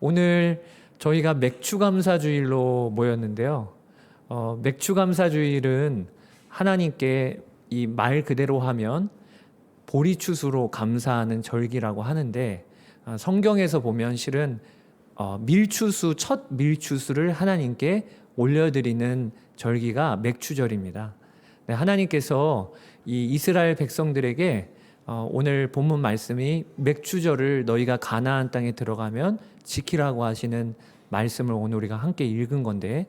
오늘 저희가 맥추감사주일로 모였는데요. 맥추감사주일은 하나님께 이 말 그대로 하면 보리추수로 감사하는 절기라고 하는데, 성경에서 보면 실은 밀추수, 첫 밀추수를 하나님께 올려드리는 절기가 맥추절입니다. 네, 하나님께서 이 이스라엘 백성들에게 오늘 본문 말씀이 맥추절을 너희가 가나안 땅에 들어가면 지키라고 하시는 말씀을 오늘 우리가 함께 읽은 건데,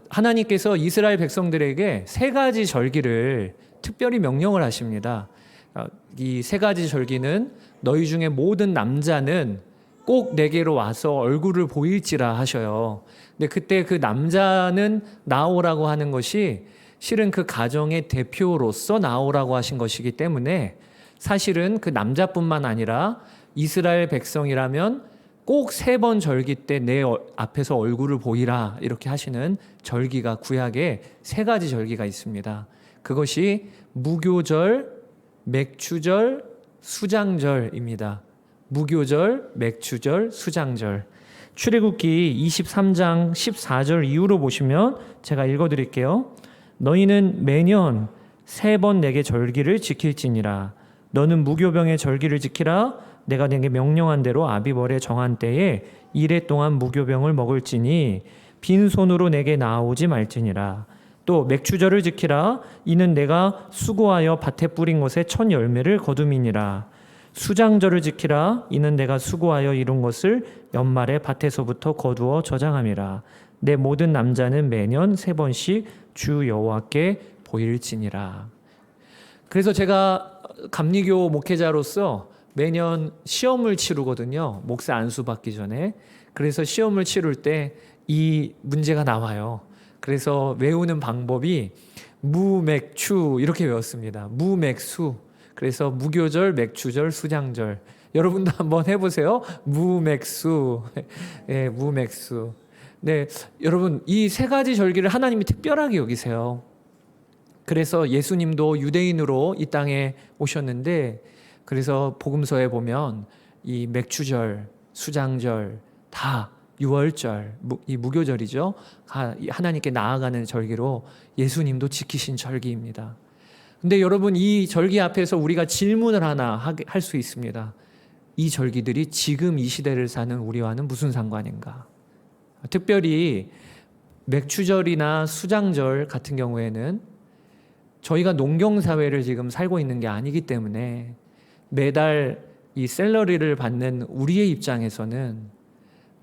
하나님께서 이스라엘 백성들에게 세 가지 절기를 특별히 명령을 하십니다. 이 세 가지 절기는 너희 중에 모든 남자는 꼭 내게로 와서 얼굴을 보일지라 하셔요. 근데 그때 그 남자는 나오라고 하는 것이 실은 그 가정의 대표로서 나오라고 하신 것이기 때문에, 사실은 그 남자뿐만 아니라 이스라엘 백성이라면 꼭 3번 절기 때 내 앞에서 얼굴을 보이라 이렇게 하시는 절기가 구약에 3가지 절기가 있습니다. 그것이 무교절, 맥추절, 수장절입니다. 무교절, 맥추절, 수장절. 출애굽기 23장 14절 이후로 보시면 제가 읽어드릴게요. 너희는 매년 3번 내게 절기를 지킬지니라. 너는 무교병의 절기를 지키라. 내가 내게 명령한 대로 아비벌에 정한 때에 이래 동안 무교병을 먹을지니 빈손으로 내게 나아오지 말지니라. 또 맥추절을 지키라. 이는 내가 수고하여 밭에 뿌린 것에 첫 열매를 거둠이니라. 수장절을 지키라. 이는 내가 수고하여 이룬 것을 연말에 밭에서부터 거두어 저장함이라. 내 모든 남자는 매년 3번씩 주 여호와께 보일지니라. 그래서 제가 감리교 목회자로서 매년 시험을 치르거든요. 목사 안수 받기 전에. 그래서 시험을 치를 때 이 문제가 나와요. 그래서 외우는 방법이 무맥추 이렇게 외웠습니다. 무맥수. 그래서 무교절, 맥추절, 수장절. 여러분도 한번 해보세요. 무맥수. 네, 무맥수. 네, 여러분 이 3가지 절기를 하나님이 특별하게 여기세요. 그래서 예수님도 유대인으로 이 땅에 오셨는데, 그래서 복음서에 보면 이 맥추절, 수장절, 다 6월절, 이 무교절이죠. 하나님께 나아가는 절기로 예수님도 지키신 절기입니다. 근데 여러분 이 절기 앞에서 우리가 질문을 하나 할 수 있습니다. 이 절기들이 지금 이 시대를 사는 우리와는 무슨 상관인가? 특별히 맥추절이나 수장절 같은 경우에는 저희가 농경사회를 지금 살고 있는 게 아니기 때문에 매달 이 샐러리를 받는 우리의 입장에서는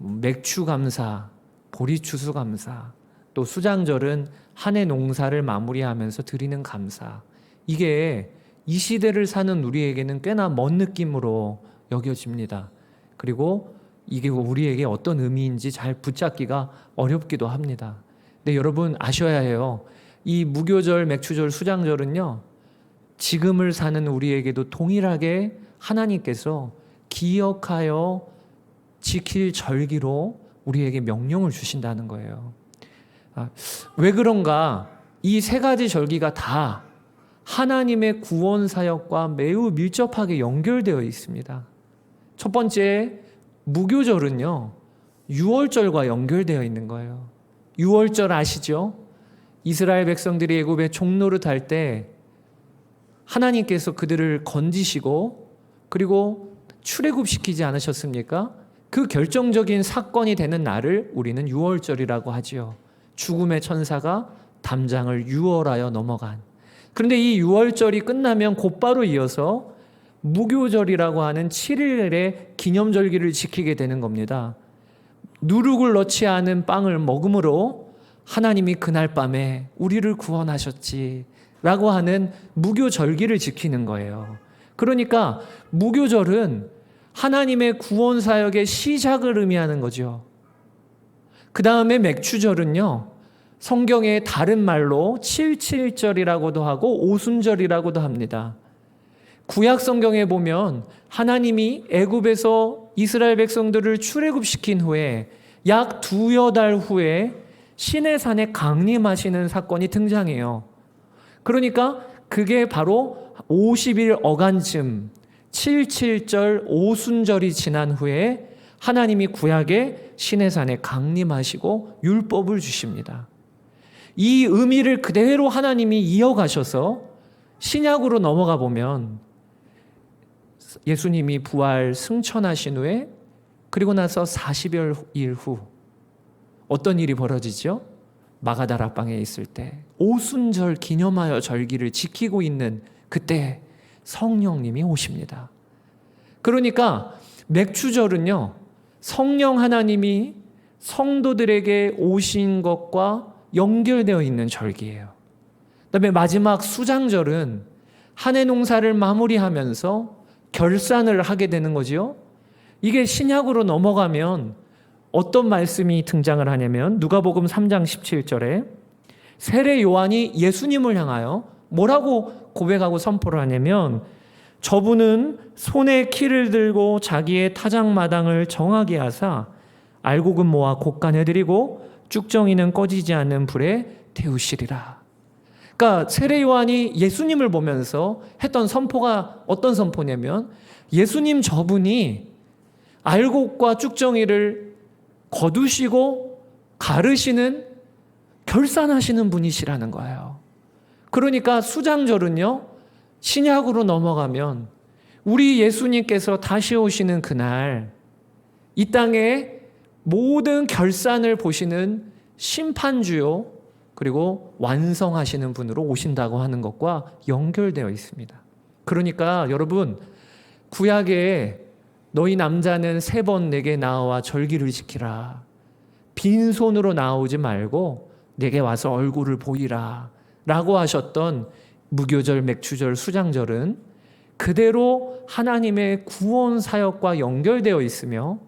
맥추 감사, 보리추수 감사, 또 수장절은 한 해 농사를 마무리하면서 드리는 감사, 이게 이 시대를 사는 우리에게는 꽤나 먼 느낌으로 여겨집니다. 그리고 이게 우리에게 어떤 의미인지 잘 붙잡기가 어렵기도 합니다. 근데 여러분 아셔야 해요. 이 무교절, 맥추절, 수장절은요, 지금을 사는 우리에게도 동일하게 하나님께서 기억하여 지킬 절기로 우리에게 명령을 주신다는 거예요. 왜 그런가? 이 3가지 절기가 다 하나님의 구원 사역과 매우 밀접하게 연결되어 있습니다. 첫 번째, 무교절은요, 6월절과 연결되어 있는 거예요. 6월절 아시죠? 이스라엘 백성들이 애굽에 종노릇할 때 하나님께서 그들을 건지시고 그리고 출애굽시키지 않으셨습니까? 그 결정적인 사건이 되는 날을 우리는 6월절이라고 하지요. 죽음의 천사가 담장을 유월하여 넘어간. 그런데 이 6월절이 끝나면 곧바로 이어서 무교절이라고 하는 7일의 기념절기를 지키게 되는 겁니다. 누룩을 넣지 않은 빵을 먹음으로 하나님이 그날 밤에 우리를 구원하셨지 라고 하는 무교절기를 지키는 거예요. 그러니까 무교절은 하나님의 구원 사역의 시작을 의미하는 거죠. 그 다음에 맥추절은요, 성경의 다른 말로 77절이라고도 하고 오순절이라고도 합니다. 구약 성경에 보면 하나님이 애굽에서 이스라엘 백성들을 출애굽시킨 후에 약 2-3달 후에 시내산에 강림하시는 사건이 등장해요. 그러니까 그게 바로 50일 어간쯤 77절 오순절이 지난 후에 하나님이 구약의 시내산에 강림하시고 율법을 주십니다. 이 의미를 그대로 하나님이 이어가셔서 신약으로 넘어가 보면 예수님이 부활 승천하신 후에 그리고 나서 40여일 후 어떤 일이 벌어지죠? 마가다라 방에 있을 때 오순절 기념하여 절기를 지키고 있는 그때 성령님이 오십니다. 그러니까 맥추절은요, 성령 하나님이 성도들에게 오신 것과 연결되어 있는 절기예요. 그다음에 마지막 수장절은 한 해 농사를 마무리하면서 결산을 하게 되는 거지요. 이게 신약으로 넘어가면 어떤 말씀이 등장을 하냐면 누가복음 3장 17절에 세례 요한이 예수님을 향하여 뭐라고 고백하고 선포를 하냐면 저분은 손에 키를 들고 자기의 타작마당을 정하게 하사 알곡은 모아 곡간해드리고 쭉정이는 꺼지지 않는 불에 태우시리라. 그러니까 세례 요한이 예수님을 보면서 했던 선포가 어떤 선포냐면 예수님 저분이 알곡과 쭉정이를 거두시고 가르시는 결산하시는 분이시라는 거예요. 그러니까 수장절은요, 신약으로 넘어가면 우리 예수님께서 다시 오시는 그날 이 땅에 모든 결산을 보시는 심판주요 그리고 완성하시는 분으로 오신다고 하는 것과 연결되어 있습니다. 그러니까 여러분, 구약에 너희 남자는 3번 내게 나와 절기를 지키라, 빈손으로 나오지 말고 내게 와서 얼굴을 보이라 라고 하셨던 무교절, 맥추절, 수장절은 그대로 하나님의 구원 사역과 연결되어 있으며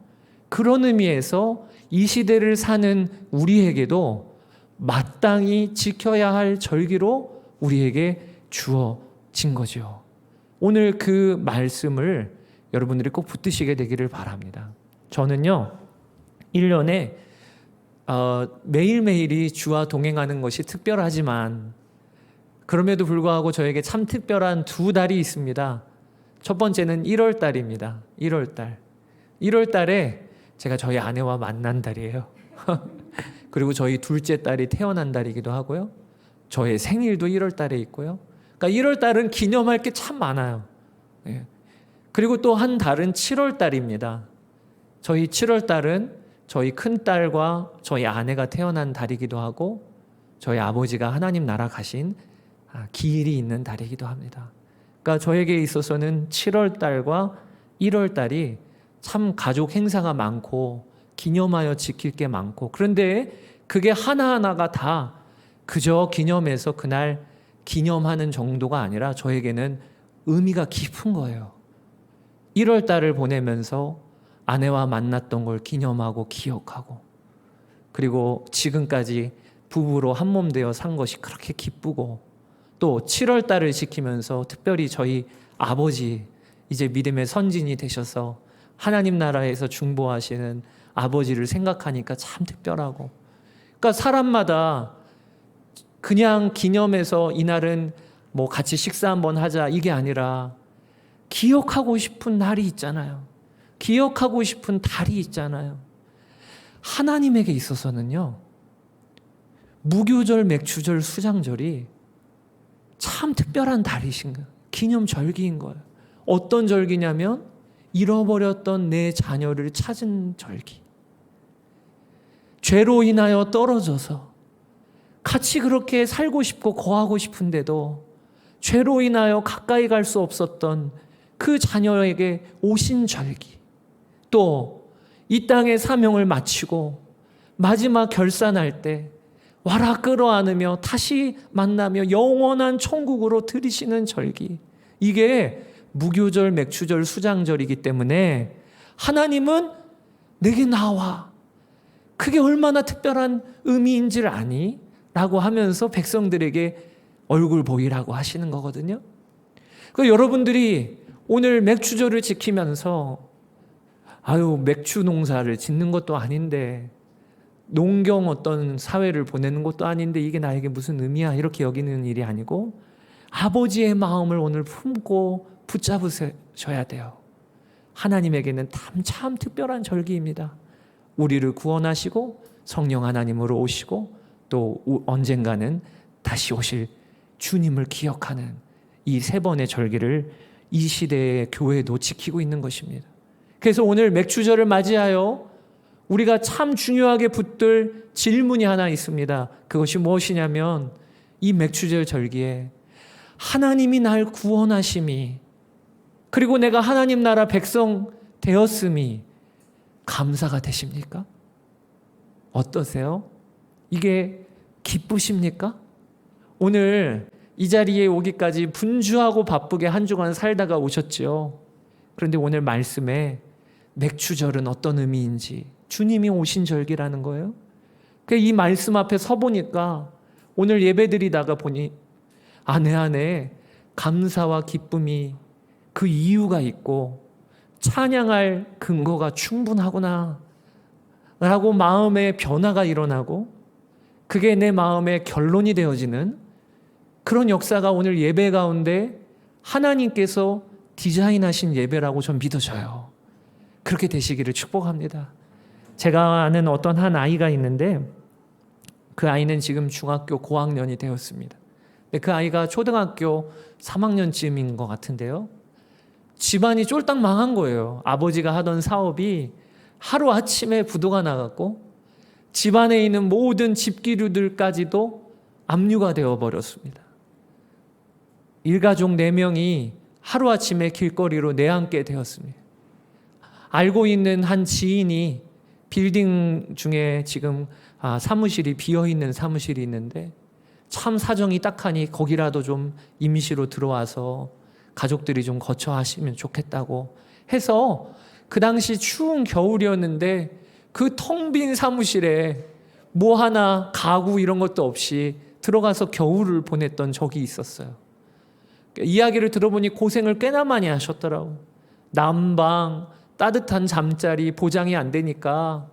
그런 의미에서 이 시대를 사는 우리에게도 마땅히 지켜야 할 절기로 우리에게 주어진 거죠. 오늘 그 말씀을 여러분들이 꼭 붙드시게 되기를 바랍니다. 저는요, 1년에 매일매일이 주와 동행하는 것이 특별하지만 그럼에도 불구하고 저에게 참 특별한 2달이 있습니다. 첫 번째는 1월 달입니다. 1월 달. 1월 달에 제가 저희 아내와 만난 달이에요. 그리고 저희 둘째 딸이 태어난 달이기도 하고요. 저의 생일도 1월 달에 있고요. 그러니까 1월 달은 기념할 게 참 많아요. 예. 그리고 또 한 달은 7월 달입니다. 저희 7월 달은 저희 큰 딸과 저희 아내가 태어난 달이기도 하고 저희 아버지가 하나님 나라 가신 기일이 있는 달이기도 합니다. 그러니까 저에게 있어서는 7월 달과 1월 달이 참 가족 행사가 많고 기념하여 지킬 게 많고, 그런데 그게 하나하나가 다 그저 기념해서 그날 기념하는 정도가 아니라 저에게는 의미가 깊은 거예요. 1월 달을 보내면서 아내와 만났던 걸 기념하고 기억하고, 그리고 지금까지 부부로 한몸 되어 산 것이 그렇게 기쁘고, 또 7월 달을 지키면서 특별히 저희 아버지 이제 믿음의 선진이 되셔서 하나님 나라에서 중보하시는 아버지를 생각하니까 참 특별하고, 그러니까 사람마다 그냥 기념해서 이날은 뭐 같이 식사 한번 하자 이게 아니라 기억하고 싶은 날이 있잖아요. 기억하고 싶은 달이 있잖아요. 하나님에게 있어서는요, 무교절, 맥추절, 수장절이 참 특별한 달이신 거예요. 기념절기인 거예요. 어떤 절기냐면 잃어버렸던 내 자녀를 찾은 절기. 죄로 인하여 떨어져서 같이 그렇게 살고 싶고 거하고 싶은데도 죄로 인하여 가까이 갈 수 없었던 그 자녀에게 오신 절기. 또 이 땅의 사명을 마치고 마지막 결산할 때 와라 끌어안으며 다시 만나며 영원한 천국으로 들이시는 절기. 이게 무교절, 맥추절, 수장절이기 때문에 하나님은 내게 나와. 그게 얼마나 특별한 의미인지를 아니? 라고 하면서 백성들에게 얼굴 보이라고 하시는 거거든요. 여러분들이 오늘 맥추절을 지키면서 맥추 농사를 짓는 것도 아닌데, 농경 어떤 사회를 보내는 것도 아닌데 이게 나에게 무슨 의미야, 이렇게 여기는 일이 아니고 아버지의 마음을 오늘 품고 붙잡으셔야 돼요. 하나님에게는 참 특별한 절기입니다. 우리를 구원하시고 성령 하나님으로 오시고 또 언젠가는 다시 오실 주님을 기억하는 이 세 번의 절기를 이 시대의 교회도 지키고 있는 것입니다. 그래서 오늘 맥주절을 맞이하여 우리가 참 중요하게 붙들 질문이 하나 있습니다. 그것이 무엇이냐면 이 맥주절 절기에 하나님이 날 구원하심이, 그리고 내가 하나님 나라 백성 되었음이 감사가 되십니까? 어떠세요? 이게 기쁘십니까? 오늘 이 자리에 오기까지 분주하고 바쁘게 한 주간 살다가 오셨지요. 그런데 오늘 말씀에 맥주절은 어떤 의미인지, 주님이 오신 절기라는 거예요. 이 말씀 앞에 서 보니까 오늘 예배드리다가 보니 내 안에 감사와 기쁨이 그 이유가 있고 찬양할 근거가 충분하구나 라고 마음의 변화가 일어나고 그게 내 마음의 결론이 되어지는 그런 역사가 오늘 예배 가운데 하나님께서 디자인하신 예배라고 전 믿어져요. 그렇게 되시기를 축복합니다. 제가 아는 어떤 한 아이가 있는데 그 아이는 지금 중학교 고학년이 되었습니다. 근데 그 아이가 초등학교 3학년쯤인 것 같은데요. 집안이 쫄딱 망한 거예요. 아버지가 하던 사업이 하루아침에 부도가 나갔고 집안에 있는 모든 집기류들까지도 압류가 되어버렸습니다. 일가족 4명이 하루아침에 길거리로 내앉게 되었습니다. 알고 있는 한 지인이 빌딩 중에 지금 사무실이 비어있는 사무실이 있는데 참 사정이 딱하니 거기라도 좀 임시로 들어와서 가족들이 좀 거처하시면 좋겠다고 해서 그 당시 추운 겨울이었는데 그 텅 빈 사무실에 뭐 하나 가구 이런 것도 없이 들어가서 겨울을 보냈던 적이 있었어요. 이야기를 들어보니 고생을 꽤나 많이 하셨더라고. 난방, 따뜻한 잠자리 보장이 안 되니까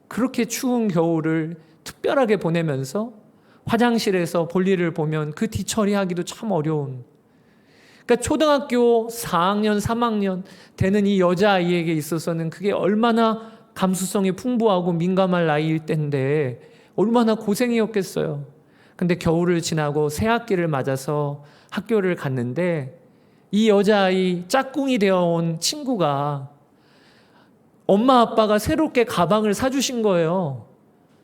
그렇게 추운 겨울을 특별하게 보내면서 화장실에서 볼일을 보면 그 뒤처리하기도 참 어려운, 그러니까 초등학교 4학년, 3학년 되는 이 여자아이에게 있어서는 그게 얼마나 감수성이 풍부하고 민감할 나이일 때인데 얼마나 고생이었겠어요. 근데 겨울을 지나고 새 학기를 맞아서 학교를 갔는데 이 여자아이 짝꿍이 되어온 친구가 엄마 아빠가 새롭게 가방을 사주신 거예요.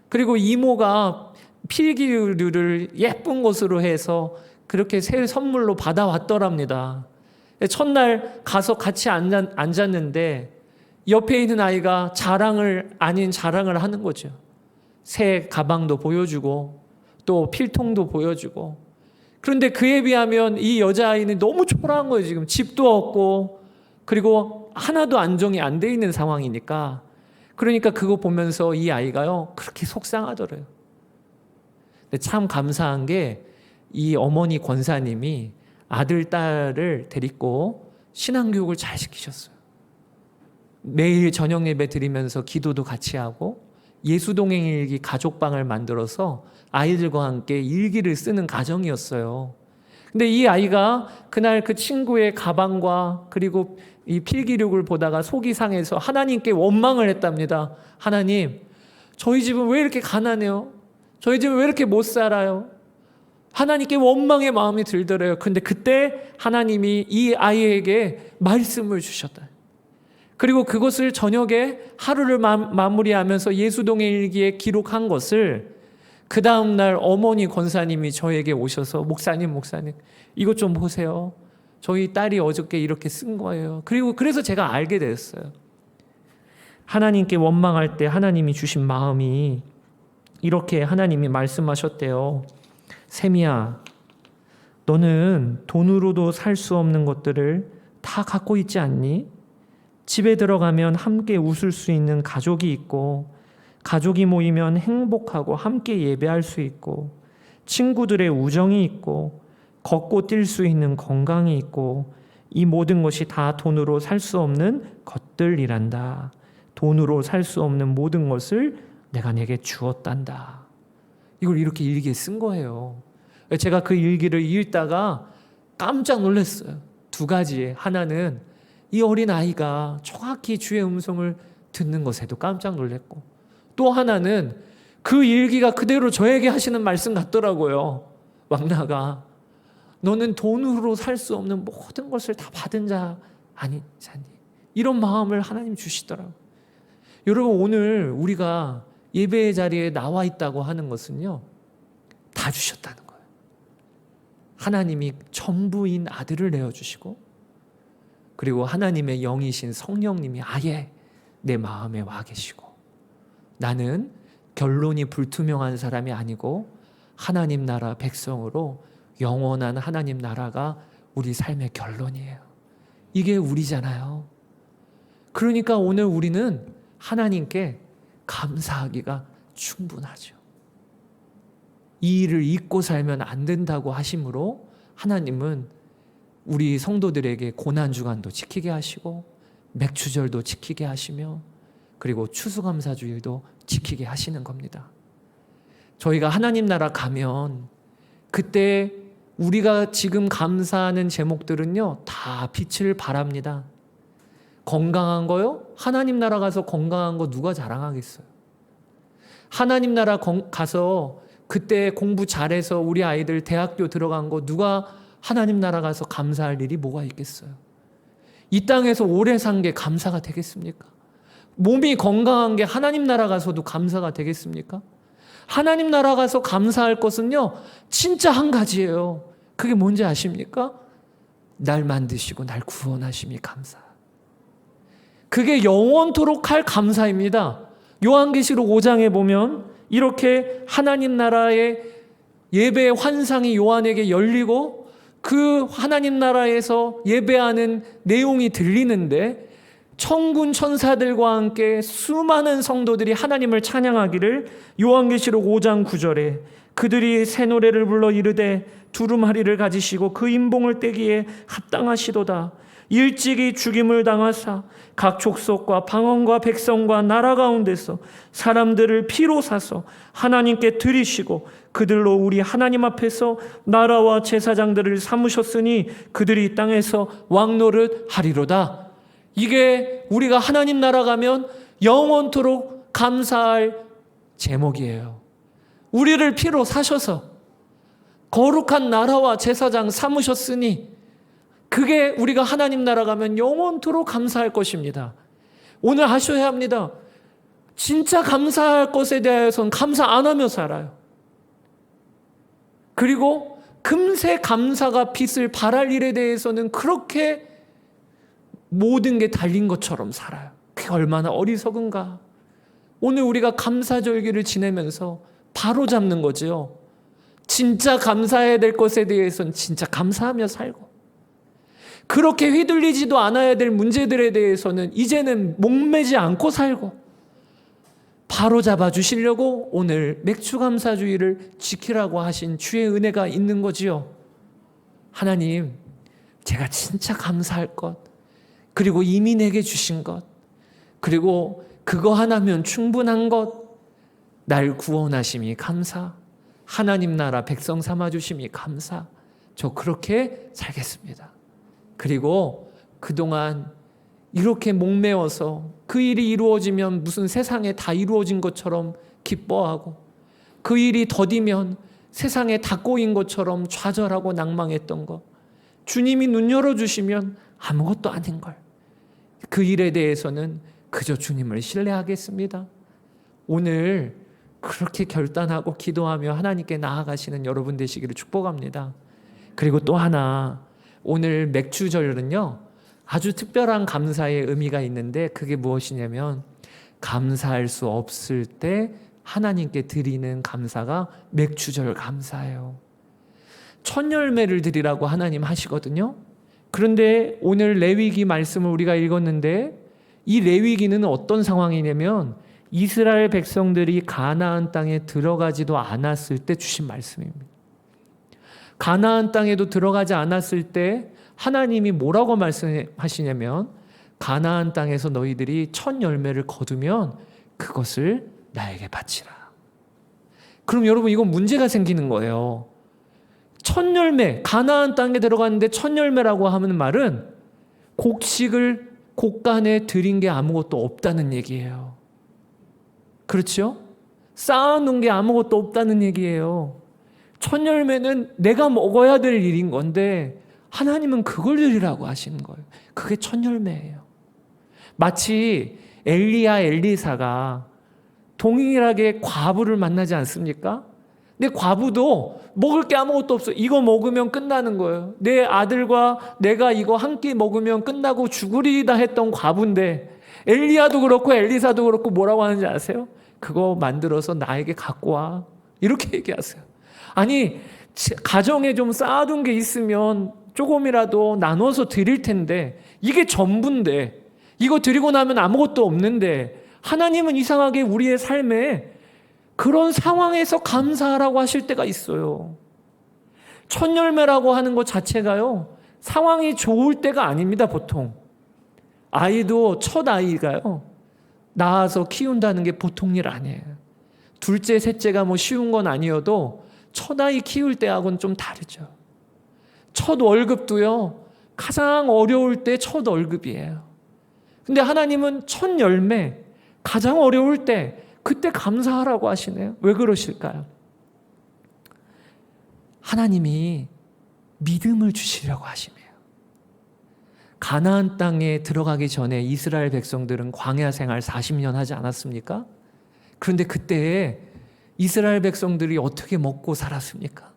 그리고 이모가 필기류를 예쁜 것으로 해서 그렇게 새 선물로 받아왔더랍니다. 첫날 가서 같이 앉았는데 옆에 있는 아이가 자랑을 아닌 자랑을 하는 거죠. 새 가방도 보여주고 또 필통도 보여주고. 그런데 그에 비하면 이 여자아이는 너무 초라한 거예요. 지금 집도 없고 그리고 하나도 안정이 안 돼 있는 상황이니까. 그러니까 그거 보면서 이 아이가요 그렇게 속상하더래요. 근데 참 감사한 게 이 어머니 권사님이 아들, 딸을 데리고 신앙교육을 잘 시키셨어요. 매일 저녁 예배 드리면서 기도도 같이 하고 예수동행일기 가족방을 만들어서 아이들과 함께 일기를 쓰는 가정이었어요. 근데 이 아이가 그날 그 친구의 가방과 그리고 이 필기록을 보다가 속이 상해서 하나님께 원망을 했답니다. 하나님, 저희 집은 왜 이렇게 가난해요? 저희 집은 왜 이렇게 못 살아요? 하나님께 원망의 마음이 들더래요. 근데 그때 하나님이 이 아이에게 말씀을 주셨다. 그리고 그것을 저녁에 하루를 마무리하면서 예수동의 일기에 기록한 것을 그 다음날 어머니 권사님이 저에게 오셔서 목사님 이것 좀 보세요. 저희 딸이 어저께 이렇게 쓴 거예요. 그래서 제가 알게 됐어요. 하나님께 원망할 때 하나님이 주신 마음이 이렇게 하나님이 말씀하셨대요. 세미야, 너는 돈으로도 살 수 없는 것들을 다 갖고 있지 않니? 집에 들어가면 함께 웃을 수 있는 가족이 있고 가족이 모이면 행복하고 함께 예배할 수 있고 친구들의 우정이 있고 걷고 뛸 수 있는 건강이 있고 이 모든 것이 다 돈으로 살 수 없는 것들이란다. 돈으로 살 수 없는 모든 것을 내가 내게 주었단다. 이걸 이렇게 일기에 쓴 거예요. 제가 그 일기를 읽다가 깜짝 놀랐어요. 두 가지. 하나는 이 어린 아이가 정확히 주의 음성을 듣는 것에도 깜짝 놀랐고, 또 하나는 그 일기가 그대로 저에게 하시는 말씀 같더라고요. 왕나가 너는 돈으로 살 수 없는 모든 것을 다 받은 자 아니니? 이런 마음을 하나님 주시더라고요. 여러분, 오늘 우리가 예배의 자리에 나와 있다고 하는 것은요, 다 주셨다는 거예요. 하나님이 전부인 아들을 내어주시고, 그리고 하나님의 영이신 성령님이 아예 내 마음에 와 계시고, 나는 결론이 불투명한 사람이 아니고 하나님 나라 백성으로 영원한 하나님 나라가 우리 삶의 결론이에요. 이게 우리잖아요. 그러니까 오늘 우리는 하나님께 감사하기가 충분하죠. 이 일을 잊고 살면 안 된다고 하심으로 하나님은 우리 성도들에게 고난주간도 지키게 하시고 맥추절도 지키게 하시며 그리고 추수감사주일도 지키게 하시는 겁니다. 저희가 하나님 나라 가면 그때 우리가 지금 감사하는 제목들은요, 다 빛을 발합니다. 건강한 거요? 하나님 나라 가서 건강한 거 누가 자랑하겠어요? 하나님 나라 가서 그때 공부 잘해서 우리 아이들 대학교 들어간 거 누가 하나님 나라 가서 감사할 일이 뭐가 있겠어요? 이 땅에서 오래 산 게 감사가 되겠습니까? 몸이 건강한 게 하나님 나라 가서도 감사가 되겠습니까? 하나님 나라 가서 감사할 것은요, 진짜 한 가지예요. 그게 뭔지 아십니까? 날 만드시고 날 구원하심이 감사. 그게 영원토록 할 감사입니다. 요한계시록 5장에 보면 이렇게 하나님 나라의 예배의 환상이 요한에게 열리고 그 하나님 나라에서 예배하는 내용이 들리는데, 천군 천사들과 함께 수많은 성도들이 하나님을 찬양하기를 요한계시록 5장 9절에 그들이 새 노래를 불러 이르되 두루마리를 가지시고 그 인봉을 떼기에 합당하시도다. 일찍이 죽임을 당하사 각 족속과 방언과 백성과 나라 가운데서 사람들을 피로 사서 하나님께 드리시고 그들로 우리 하나님 앞에서 나라와 제사장들을 삼으셨으니 그들이 땅에서 왕노릇 하리로다. 이게 우리가 하나님 나라 가면 영원토록 감사할 제목이에요. 우리를 피로 사셔서 거룩한 나라와 제사장 삼으셨으니 그게 우리가 하나님 나라 가면 영원토록 감사할 것입니다. 오늘 하셔야 합니다. 진짜 감사할 것에 대해서는 감사 안 하며 살아요. 그리고 금세 감사가 빛을 발할 일에 대해서는 그렇게 모든 게 달린 것처럼 살아요. 그게 얼마나 어리석은가. 오늘 우리가 감사절기를 지내면서 바로 잡는 거죠. 진짜 감사해야 될 것에 대해서는 진짜 감사하며 살고, 그렇게 휘둘리지도 않아야 될 문제들에 대해서는 이제는 목매지 않고 살고, 바로 잡아 주시려고 오늘 맥추감사주의를 지키라고 하신 주의 은혜가 있는 거지요. 하나님, 제가 진짜 감사할 것, 그리고 이미 내게 주신 것, 그리고 그거 하나면 충분한 것, 날 구원하심이 감사, 하나님 나라 백성 삼아주심이 감사, 저 그렇게 살겠습니다. 그리고 그동안 이렇게 목매어서 그 일이 이루어지면 무슨 세상에 다 이루어진 것처럼 기뻐하고, 그 일이 더디면 세상에 다 꼬인 것처럼 좌절하고 낭망했던 것, 주님이 눈 열어주시면 아무것도 아닌 걸, 그 일에 대해서는 그저 주님을 신뢰하겠습니다. 오늘 그렇게 결단하고 기도하며 하나님께 나아가시는 여러분 되시기를 축복합니다. 그리고 또 하나, 오늘 맥추절은요, 아주 특별한 감사의 의미가 있는데 그게 무엇이냐면, 감사할 수 없을 때 하나님께 드리는 감사가 맥추절 감사예요. 첫 열매를 드리라고 하나님 하시거든요. 그런데 오늘 레위기 말씀을 우리가 읽었는데, 이 레위기는 어떤 상황이냐면 이스라엘 백성들이 가나안 땅에 들어가지도 않았을 때 주신 말씀입니다. 가나안 땅에도 들어가지 않았을 때 하나님이 뭐라고 말씀하시냐면, 가나안 땅에서 너희들이 첫 열매를 거두면 그것을 나에게 바치라. 그럼 여러분, 이건 문제가 생기는 거예요. 첫 열매, 가나안 땅에 들어갔는데 첫 열매라고 하는 말은 곡식을 곡간에 들인 게 아무것도 없다는 얘기예요. 그렇죠? 쌓아놓은 게 아무것도 없다는 얘기예요. 첫 열매는 내가 먹어야 될 일인 건데 하나님은 그걸 드리라고 하시는 거예요. 그게 첫 열매예요. 마치 엘리야 엘리사가 동일하게 과부를 만나지 않습니까? 근데 과부도 먹을 게 아무것도 없어. 이거 먹으면 끝나는 거예요. 내 아들과 내가 이거 한 끼 먹으면 끝나고 죽으리다 했던 과부인데 엘리야도 그렇고 엘리사도 그렇고 뭐라고 하는지 아세요? 그거 만들어서 나에게 갖고 와. 이렇게 얘기하세요. 아니, 가정에 좀 쌓아둔 게 있으면 조금이라도 나눠서 드릴 텐데 이게 전부인데 이거 드리고 나면 아무것도 없는데 하나님은 이상하게 우리의 삶에 그런 상황에서 감사하라고 하실 때가 있어요. 첫 열매라고 하는 것 자체가요, 상황이 좋을 때가 아닙니다, 보통. 아이도 첫 아이가요, 낳아서 키운다는 게 보통 일 아니에요. 둘째, 셋째가 뭐 쉬운 건 아니어도 첫 아이 키울 때하고는 좀 다르죠. 첫 월급도요, 가장 어려울 때 첫 월급이에요. 근데 하나님은 첫 열매, 가장 어려울 때, 그때 감사하라고 하시네요. 왜 그러실까요? 하나님이 믿음을 주시려고 하시네요. 가나안 땅에 들어가기 전에 이스라엘 백성들은 광야 생활 40년 하지 않았습니까? 그런데 그때 이스라엘 백성들이 어떻게 먹고 살았습니까?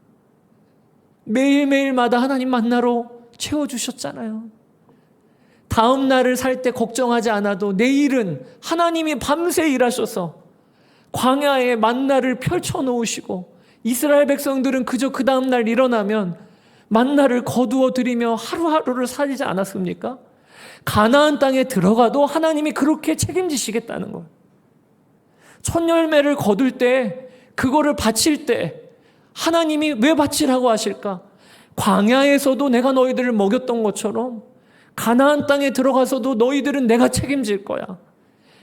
매일매일마다 하나님 만나로 채워주셨잖아요. 다음 날을 살 때 걱정하지 않아도 내일은 하나님이 밤새 일하셔서 광야에 만나를 펼쳐놓으시고 이스라엘 백성들은 그저 그 다음 날 일어나면 만나를 거두어 드리며 하루하루를 살지 않았습니까? 가나안 땅에 들어가도 하나님이 그렇게 책임지시겠다는 거예요. 첫 열매를 거둘 때, 그거를 바칠 때 하나님이 왜 바치라고 하실까? 광야에서도 내가 너희들을 먹였던 것처럼 가나안 땅에 들어가서도 너희들은 내가 책임질 거야.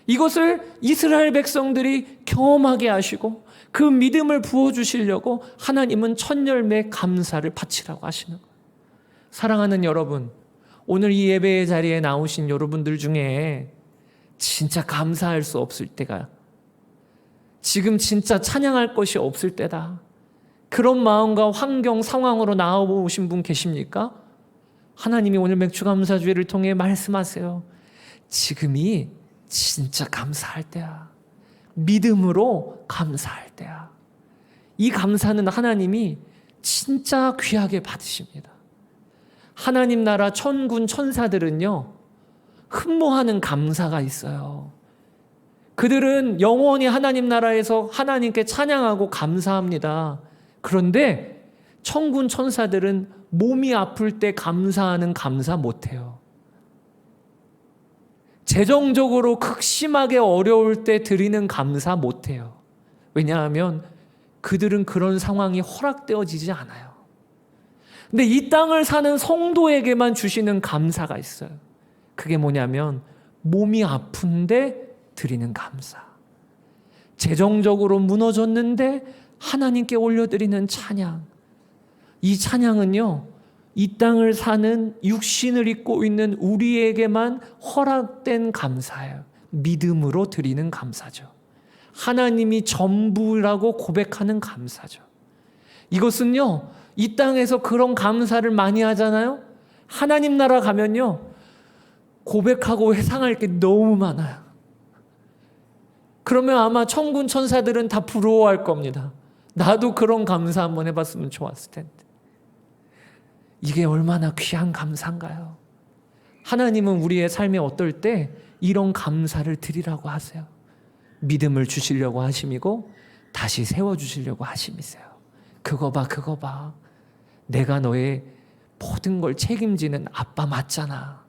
이것을 이스라엘 백성들이 경험하게 하시고 그 믿음을 부어주시려고 하나님은 첫 열매 감사를 바치라고 하시는 거예요. 사랑하는 여러분, 오늘 이 예배의 자리에 나오신 여러분들 중에 진짜 감사할 수 없을 때가, 지금 진짜 찬양할 것이 없을 때다, 그런 마음과 환경, 상황으로 나와보신 분 계십니까? 하나님이 오늘 맥주감사주의를 통해 말씀하세요. 지금이 진짜 감사할 때야. 믿음으로 감사할 때야. 이 감사는 하나님이 진짜 귀하게 받으십니다. 하나님 나라 천군 천사들은요, 흠모하는 감사가 있어요. 그들은 영원히 하나님 나라에서 하나님께 찬양하고 감사합니다. 그런데 천군 천사들은 몸이 아플 때 감사하는 감사 못해요. 재정적으로 극심하게 어려울 때 드리는 감사 못해요. 왜냐하면 그들은 그런 상황이 허락되어지지 않아요. 근데 이 땅을 사는 성도에게만 주시는 감사가 있어요. 그게 뭐냐면 몸이 아픈데 드리는 감사. 재정적으로 무너졌는데 하나님께 올려드리는 찬양. 이 찬양은요, 이 땅을 사는 육신을 입고 있는 우리에게만 허락된 감사예요. 믿음으로 드리는 감사죠. 하나님이 전부라고 고백하는 감사죠. 이것은요, 이 땅에서 그런 감사를 많이 하잖아요. 하나님 나라 가면요, 고백하고 회상할 게 너무 많아요. 그러면 아마 천군 천사들은 다 부러워할 겁니다. 나도 그런 감사 한번 해봤으면 좋았을 텐데. 이게 얼마나 귀한 감사인가요? 하나님은 우리의 삶에 어떨 때 이런 감사를 드리라고 하세요. 믿음을 주시려고 하심이고 다시 세워주시려고 하심이세요. 그거 봐, 그거 봐. 내가 너의 모든 걸 책임지는 아빠 맞잖아.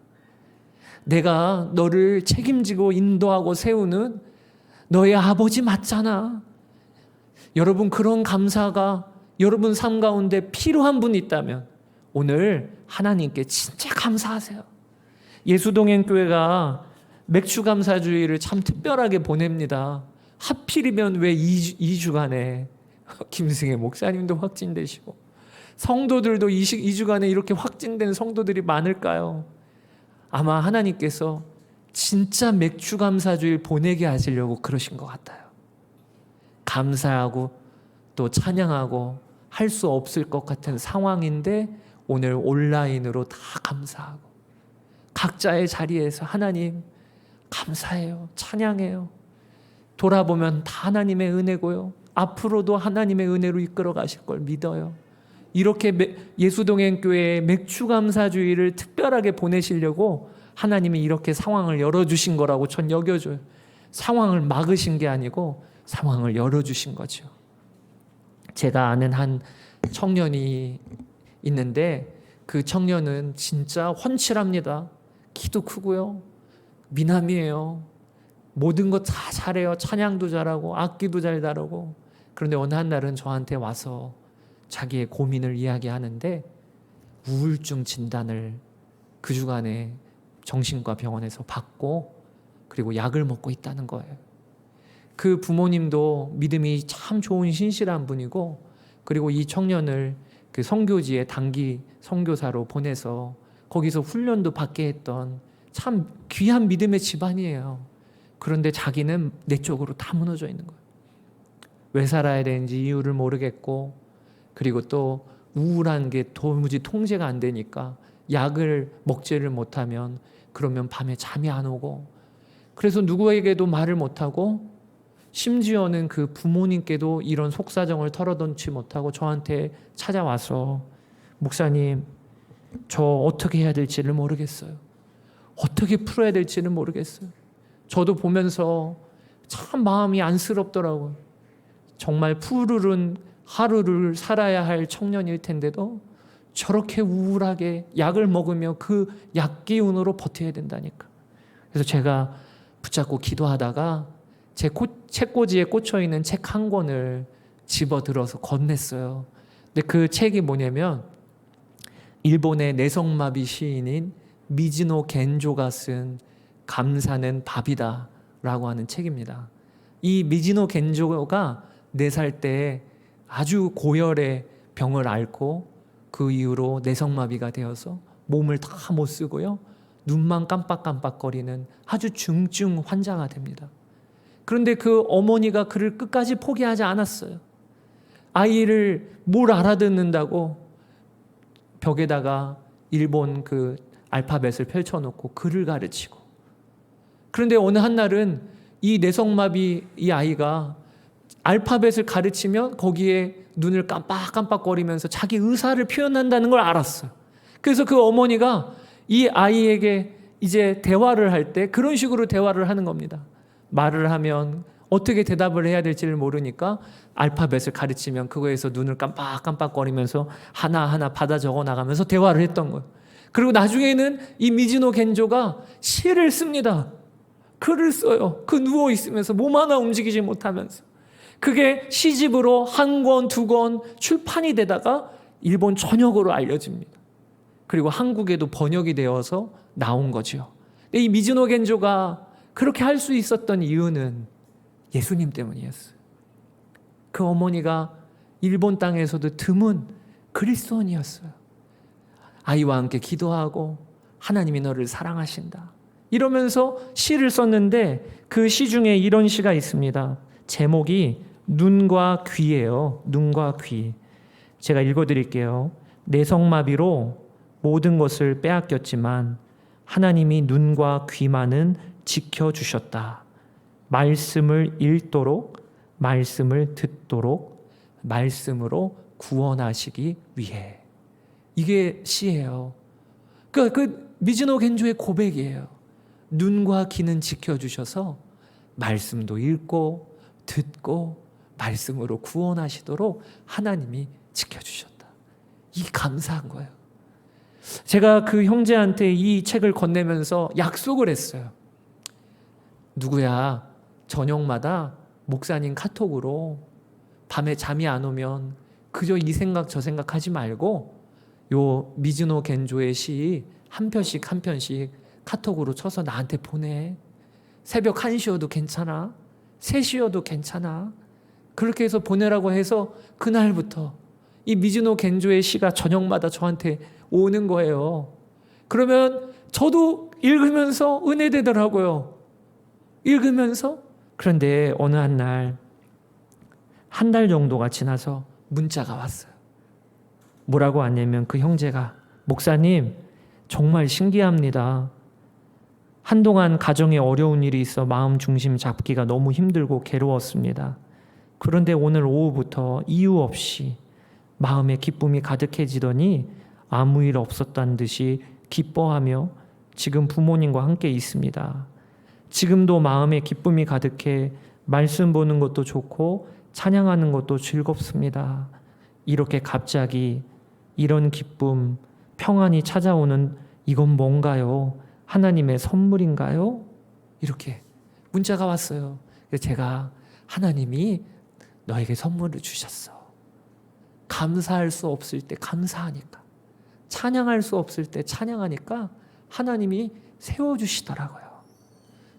내가 너를 책임지고 인도하고 세우는 너의 아버지 맞잖아. 여러분, 그런 감사가 여러분 삶 가운데 필요한 분이 있다면 오늘 하나님께 진짜 감사하세요. 예수동행교회가 맥주감사주의를 참 특별하게 보냅니다. 하필이면 왜 2주간에 김승혜 목사님도 확진되시고 성도들도 2주간에 이렇게 확진된 성도들이 많을까요? 아마 하나님께서 진짜 맥주 감사주일 보내게 하시려고 그러신 것 같아요. 감사하고 또 찬양하고 할 수 없을 것 같은 상황인데 오늘 온라인으로 다 감사하고 각자의 자리에서 하나님 감사해요. 찬양해요. 돌아보면 다 하나님의 은혜고요. 앞으로도 하나님의 은혜로 이끌어 가실 걸 믿어요. 이렇게 예수동행교회에 맥주감사주의를 특별하게 보내시려고 하나님이 이렇게 상황을 열어주신 거라고 전 여겨줘요. 상황을 막으신 게 아니고 상황을 열어주신 거죠. 제가 아는 한 청년이 있는데 그 청년은 진짜 훤칠합니다. 키도 크고요. 미남이에요. 모든 거 다 잘해요. 찬양도 잘하고 악기도 잘 다루고. 그런데 어느 한 날은 저한테 와서 자기의 고민을 이야기하는데 우울증 진단을 그 주간에 정신과 병원에서 받고 그리고 약을 먹고 있다는 거예요. 그 부모님도 믿음이 참 좋은 신실한 분이고 그리고 이 청년을 그 선교지에 단기 선교사로 보내서 거기서 훈련도 받게 했던 참 귀한 믿음의 집안이에요. 그런데 자기는 내적으로 다 무너져 있는 거예요. 왜 살아야 되는지 이유를 모르겠고 그리고 또 우울한 게 도무지 통제가 안 되니까 약을 먹지를 못하면 그러면 밤에 잠이 안 오고 그래서 누구에게도 말을 못하고 심지어는 그 부모님께도 이런 속사정을 털어놓지 못하고 저한테 찾아와서 목사님 저 어떻게 해야 될지를 모르겠어요. 어떻게 풀어야 될지는 모르겠어요. 저도 보면서 참 마음이 안쓰럽더라고요. 정말 푸르른 하루를 살아야 할 청년일 텐데도 저렇게 우울하게 약을 먹으며 그 약 기운으로 버텨야 된다니까. 그래서 제가 붙잡고 기도하다가 제 책꽂이에 꽂혀있는 책 한 권을 집어들어서 건넸어요. 근데 그 책이 뭐냐면 일본의 내성마비 시인인 미즈노 겐조가 쓴 감사는 밥이다 라고 하는 책입니다. 이 미즈노 겐조가 4살 때 아주 고열의 병을 앓고 그 이후로 내성마비가 되어서 몸을 다 못 쓰고요. 눈만 깜빡깜빡거리는 아주 중증 환자가 됩니다. 그런데 그 어머니가 그를 끝까지 포기하지 않았어요. 아이를 뭘 알아듣는다고 벽에다가 일본 그 알파벳을 펼쳐놓고 글을 가르치고 그런데 어느 한날은 이 내성마비 이 아이가 알파벳을 가르치면 거기에 눈을 깜빡깜빡거리면서 자기 의사를 표현한다는 걸 알았어요. 그래서 그 어머니가 이 아이에게 이제 대화를 할 때 그런 식으로 대화를 하는 겁니다. 말을 하면 어떻게 대답을 해야 될지를 모르니까 알파벳을 가르치면 그거에서 눈을 깜빡깜빡거리면서 하나하나 받아 적어 나가면서 대화를 했던 거예요. 그리고 나중에는 이 미즈노 겐조가 시를 씁니다. 글을 써요. 그 누워 있으면서 몸 하나 움직이지 못하면서. 그게 시집으로 1권, 2권 출판이 되다가 일본 전역으로 알려집니다. 그리고 한국에도 번역이 되어서 나온 거죠. 근데 이 미즈노 겐조가 그렇게 할 수 있었던 이유는 예수님 때문이었어요. 그 어머니가 일본 땅에서도 드문 그리스도인이었어요. 아이와 함께 기도하고 하나님이 너를 사랑하신다 이러면서 시를 썼는데 그 시 중에 이런 시가 있습니다. 제목이 눈과 귀예요. 눈과 귀. 제가 읽어드릴게요. 내성마비로 모든 것을 빼앗겼지만 하나님이 눈과 귀만은 지켜주셨다. 말씀을 읽도록 말씀을 듣도록 말씀으로 구원하시기 위해. 이게 시예요. 그 미즈노 겐조의 고백이에요. 눈과 귀는 지켜주셔서 말씀도 읽고 듣고 말씀으로 구원하시도록 하나님이 지켜주셨다. 이 감사한 거예요. 제가 그 형제한테 이 책을 건네면서 약속을 했어요. 누구야 저녁마다 목사님 카톡으로 밤에 잠이 안 오면 그저 이 생각 저 생각 하지 말고 요 미즈노 겐조의 시 한 편씩 한 편씩 카톡으로 쳐서 나한테 보내. 새벽 1시여도 괜찮아. 3시여도 괜찮아. 그렇게 해서 보내라고 해서 그날부터 이 미즈노 겐조의 시가 저녁마다 저한테 오는 거예요. 그러면 저도 읽으면서 은혜되더라고요. 읽으면서. 그런데 어느 한 날, 한 달 정도가 지나서 문자가 왔어요. 뭐라고 왔냐면 그 형제가, 목사님 정말 신기합니다. 한동안 가정에 어려운 일이 있어 마음 중심 잡기가 너무 힘들고 괴로웠습니다. 그런데 오늘 오후부터 이유 없이 마음에 기쁨이 가득해지더니 아무 일 없었다는 듯이 기뻐하며 지금 부모님과 함께 있습니다. 지금도 마음에 기쁨이 가득해 말씀 보는 것도 좋고 찬양하는 것도 즐겁습니다. 이렇게 갑자기 이런 기쁨, 평안이 찾아오는 이건 뭔가요? 하나님의 선물인가요? 이렇게 문자가 왔어요. 그래서 제가 하나님이 너에게 선물을 주셨어. 감사할 수 없을 때 감사하니까, 찬양할 수 없을 때 찬양하니까 하나님이 세워주시더라고요.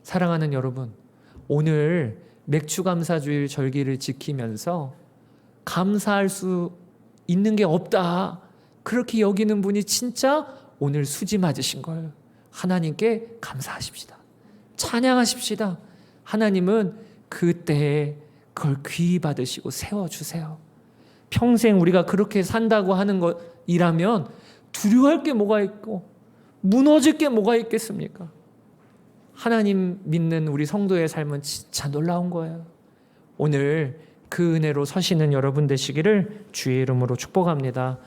사랑하는 여러분, 오늘 맥주감사주일 절기를 지키면서 감사할 수 있는 게 없다, 그렇게 여기는 분이 진짜 오늘 수지 맞으신 거예요. 하나님께 감사하십시다. 찬양하십시다. 하나님은 그때에 그걸 귀히 받으시고 세워주세요. 평생 우리가 그렇게 산다고 하는 것이라면 두려워할 게 뭐가 있고 무너질 게 뭐가 있겠습니까? 하나님 믿는 우리 성도의 삶은 진짜 놀라운 거예요. 오늘 그 은혜로 서시는 여러분 되시기를 주의 이름으로 축복합니다.